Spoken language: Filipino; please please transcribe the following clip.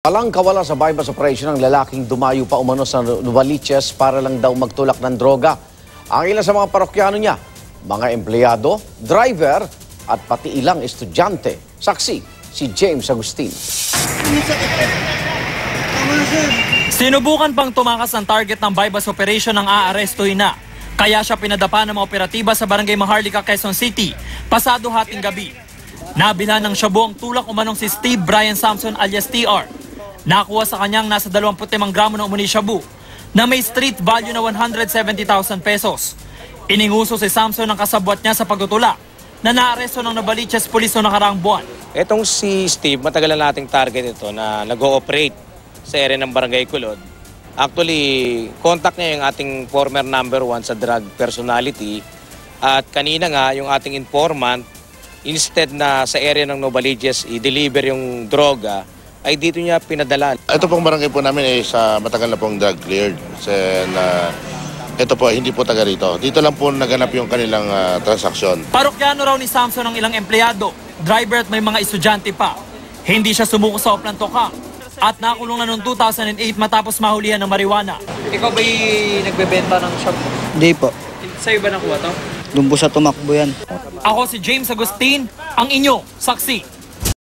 Walang kawala sa bypass operation ng lalaking dumayo pa umano sa Novaliches para lang daw magtulak ng droga. Ang ilan sa mga parokyano niya, mga empleyado, driver at pati ilang estudyante. Saksi, si James Agustin. Sinubukan pang tumakas ang target ng bypass operation ng aarestuhin na. Kaya siya pinadapa ng mga operatiba sa barangay Maharlika, Quezon City, pasado hating gabi. Nabilhan ng shabu ang tulak umanong si Steve Brian Samson alias TR. Nakuha sa kanyang nasa 25 gramo ng umuni shabu na may street value na 170,000 pesos. Ininguso si Samson ng kasabwat niya sa pagtutulak na naaresto ng Novaliches Police noong nakaraang buwan. Etong si Steve, matagal na nating target ito na nag-ooperate sa area ng Barangay Kulod. Actually, contact niya yung ating former number 1 sa drug personality. At kanina nga, yung ating informant, instead na sa area ng Novaliches i-deliver yung droga, ay dito niya pinadala. Ito pong barangay po namin ay sa matagal na pong drug cleared. Ito po, hindi po taga rito. Dito lang po naganap yung kanilang transaksyon. Parokyano raw ni Samson ang ilang empleyado, driver at may mga estudyante pa. Hindi siya sumuko sa Oplantoka at nakulong na noong 2008 matapos mahulihan ng marijuana. Ikaw ba'y nagbebenta ng shop? Hindi po. Sa'yo ba nakuha to? Doon po sa tumakbo yan. Ako si James Agustin, ang inyong saksi.